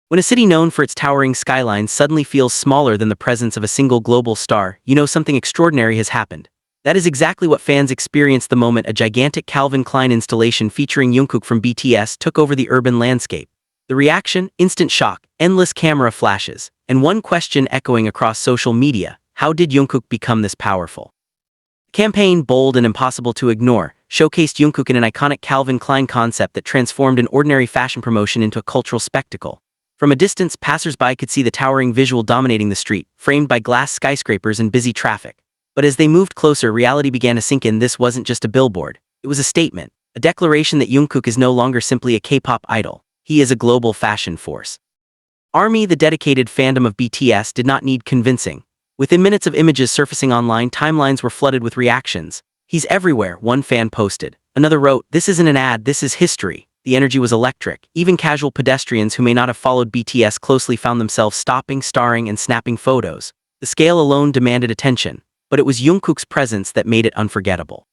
When a city known for its towering skylines suddenly feels smaller than the presence of a single global star, you know something extraordinary has happened. That is exactly what fans experienced the moment a gigantic Calvin Klein installation featuring Jungkook from BTS took over the urban landscape. The reaction, instant shock, endless camera flashes, and one question echoing across social media: how did Jungkook become this powerful? The campaign, bold and impossible to ignore, showcased Jungkook in an iconic Calvin Klein concept that transformed an ordinary fashion promotion into a cultural spectacle. From a distance, passers-by could see the towering visual dominating the street, framed by glass skyscrapers and busy traffic. But as they moved closer, reality began to sink in. This wasn't just a billboard. It was a statement, a declaration that Jungkook is no longer simply a K-pop idol. He is a global fashion force. ARMY, the dedicated fandom of BTS, did not need convincing. Within minutes of images surfacing online, timelines were flooded with reactions. "He's everywhere," one fan posted. Another wrote, "This isn't an ad, this is history." The energy was electric. Even casual pedestrians who may not have followed BTS closely found themselves stopping, starring, and snapping photos. The scale alone demanded attention, but it was Jungkook's presence that made it unforgettable.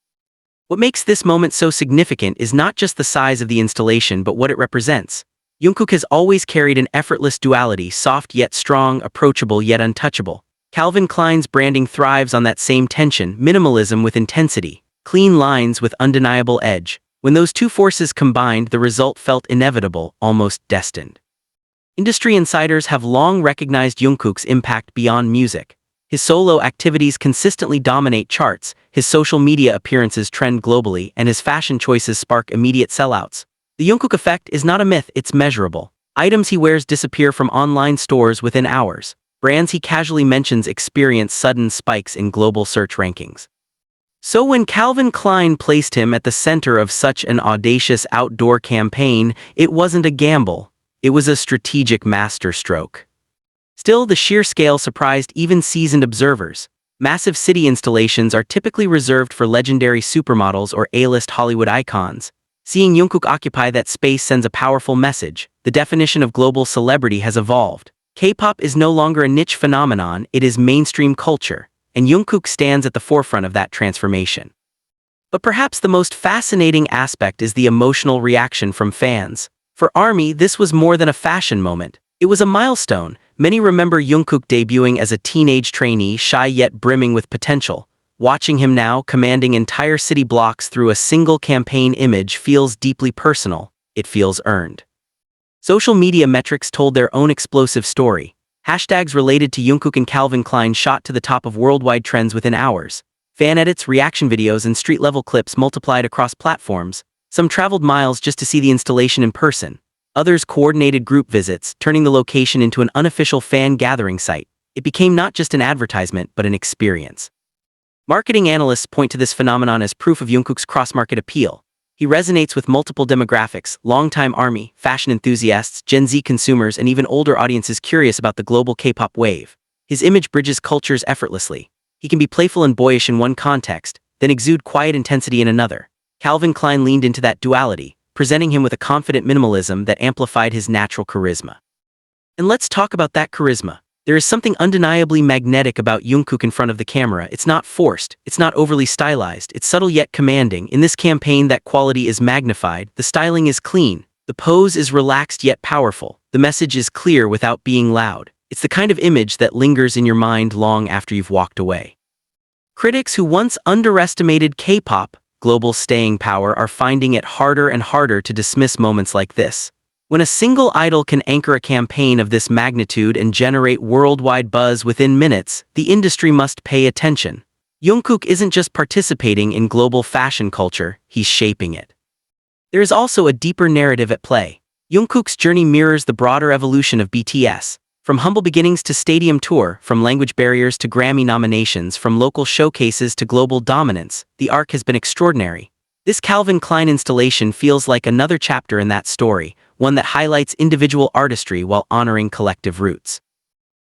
What makes this moment so significant is not just the size of the installation but what it represents. Jungkook has always carried an effortless duality, soft yet strong, approachable yet untouchable. Calvin Klein's branding thrives on that same tension, minimalism with intensity, clean lines with undeniable edge. When those two forces combined, the result felt inevitable, almost destined. Industry insiders have long recognized Jungkook's impact beyond music. His solo activities consistently dominate charts, his social media appearances trend globally, and his fashion choices spark immediate sellouts. The Jungkook effect is not a myth, it's measurable. Items he wears disappear from online stores within hours. Brands he casually mentions experience sudden spikes in global search rankings. So when Calvin Klein placed him at the center of such an audacious outdoor campaign, it wasn't a gamble. It was a strategic masterstroke. Still, the sheer scale surprised even seasoned observers. Massive city installations are typically reserved for legendary supermodels or A-list Hollywood icons. Seeing Jungkook occupy that space sends a powerful message. The definition of global celebrity has evolved. K-pop is no longer a niche phenomenon, it is mainstream culture, and Jungkook stands at the forefront of that transformation. But perhaps the most fascinating aspect is the emotional reaction from fans. For ARMY, this was more than a fashion moment. It was a milestone. Many remember Jungkook debuting as a teenage trainee, shy yet brimming with potential. Watching him now, commanding entire city blocks through a single campaign image, feels deeply personal. It feels earned. Social media metrics told their own explosive story. Hashtags related to Jungkook and Calvin Klein shot to the top of worldwide trends within hours. Fan edits, reaction videos, and street-level clips multiplied across platforms. Some traveled miles just to see the installation in person. Others coordinated group visits, turning the location into an unofficial fan gathering site. It became not just an advertisement, but an experience. Marketing analysts point to this phenomenon as proof of Jungkook's cross-market appeal. He resonates with multiple demographics: longtime ARMY, fashion enthusiasts, Gen Z consumers, and even older audiences curious about the global K-pop wave. His image bridges cultures effortlessly. He can be playful and boyish in one context, then exude quiet intensity in another. Calvin Klein leaned into that duality, presenting him with a confident minimalism that amplified his natural charisma. And let's talk about that charisma. There is something undeniably magnetic about Jungkook in front of the camera. It's not forced, it's not overly stylized, it's subtle yet commanding. In this campaign, that quality is magnified. The styling is clean, the pose is relaxed yet powerful, the message is clear without being loud. It's the kind of image that lingers in your mind long after you've walked away. Critics who once underestimated K-pop global staying power are finding it harder and harder to dismiss moments like this. When a single idol can anchor a campaign of this magnitude and generate worldwide buzz within minutes, the industry must pay attention. Jungkook isn't just participating in global fashion culture, he's shaping it. There is also a deeper narrative at play. Jungkook's journey mirrors the broader evolution of BTS. From humble beginnings to stadium tour, from language barriers to Grammy nominations, from local showcases to global dominance, the arc has been extraordinary. This Calvin Klein installation feels like another chapter in that story, one that highlights individual artistry while honoring collective roots.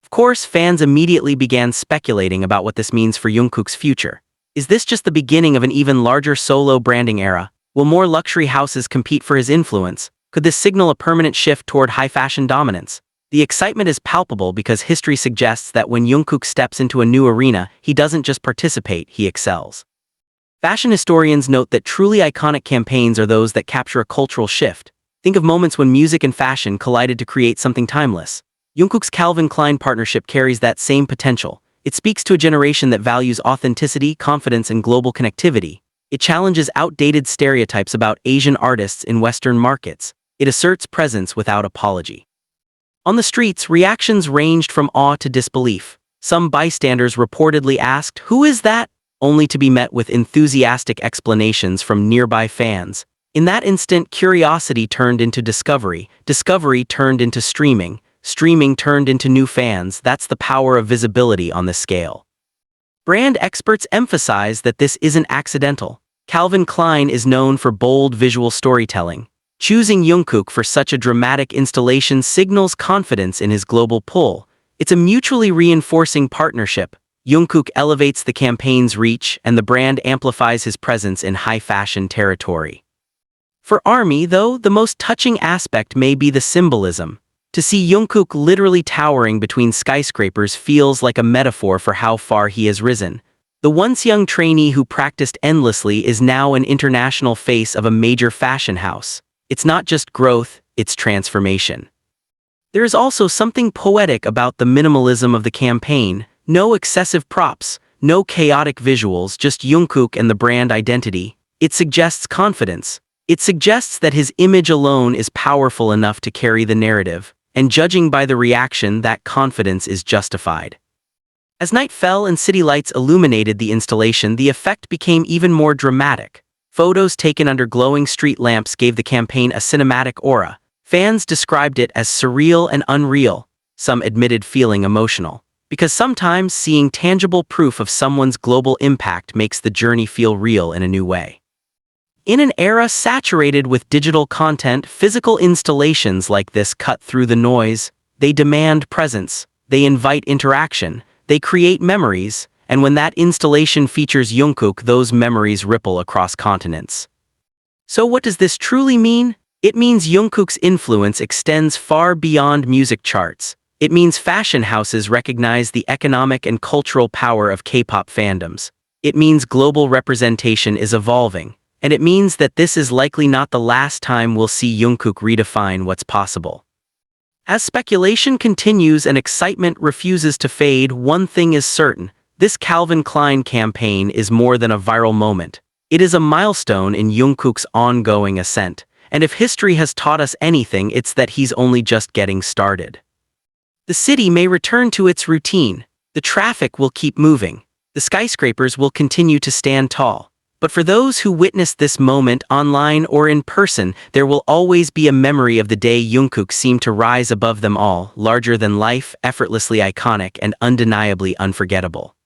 Of course, fans immediately began speculating about what this means for Jungkook's future. Is this just the beginning of an even larger solo branding era? Will more luxury houses compete for his influence? Could this signal a permanent shift toward high-fashion dominance? The excitement is palpable because history suggests that when Jungkook steps into a new arena, he doesn't just participate, he excels. Fashion historians note that truly iconic campaigns are those that capture a cultural shift. Think of moments when music and fashion collided to create something timeless. Jungkook's Calvin Klein partnership carries that same potential. It speaks to a generation that values authenticity, confidence, and global connectivity. It challenges outdated stereotypes about Asian artists in Western markets. It asserts presence without apology. On the streets, reactions ranged from awe to disbelief. Some bystanders reportedly asked, "Who is that?" only to be met with enthusiastic explanations from nearby fans. In that instant, curiosity turned into discovery, discovery turned into streaming, streaming turned into new fans. That's the power of visibility on this scale. Brand experts emphasize that this isn't accidental. Calvin Klein is known for bold visual storytelling. Choosing Jungkook for such a dramatic installation signals confidence in his global pull. It's a mutually reinforcing partnership. Jungkook elevates the campaign's reach, and the brand amplifies his presence in high-fashion territory. For ARMY, though, the most touching aspect may be the symbolism. To see Jungkook literally towering between skyscrapers feels like a metaphor for how far he has risen. The once young trainee who practiced endlessly is now an international face of a major fashion house. It's not just growth, it's transformation. There is also something poetic about the minimalism of the campaign. No excessive props, no chaotic visuals, just Jungkook and the brand identity. It suggests confidence. It suggests that his image alone is powerful enough to carry the narrative, and judging by the reaction, that confidence is justified. As night fell and city lights illuminated the installation, the effect became even more dramatic. Photos taken under glowing street lamps gave the campaign a cinematic aura. Fans described it as surreal and unreal. Some admitted feeling emotional. Because sometimes seeing tangible proof of someone's global impact makes the journey feel real in a new way. In an era saturated with digital content, physical installations like this cut through the noise. They demand presence, they invite interaction, they create memories, and when that installation features Jungkook, those memories ripple across continents. So what does this truly mean? It means Jungkook's influence extends far beyond music charts. It means fashion houses recognize the economic and cultural power of K-pop fandoms. It means global representation is evolving. And it means that this is likely not the last time we'll see Jungkook redefine what's possible. As speculation continues and excitement refuses to fade, one thing is certain. This Calvin Klein campaign is more than a viral moment. It is a milestone in Jungkook's ongoing ascent. And if history has taught us anything, it's that he's only just getting started. The city may return to its routine. The traffic will keep moving. The skyscrapers will continue to stand tall. But for those who witnessed this moment online or in person, there will always be a memory of the day Jungkook seemed to rise above them all, larger than life, effortlessly iconic, and undeniably unforgettable.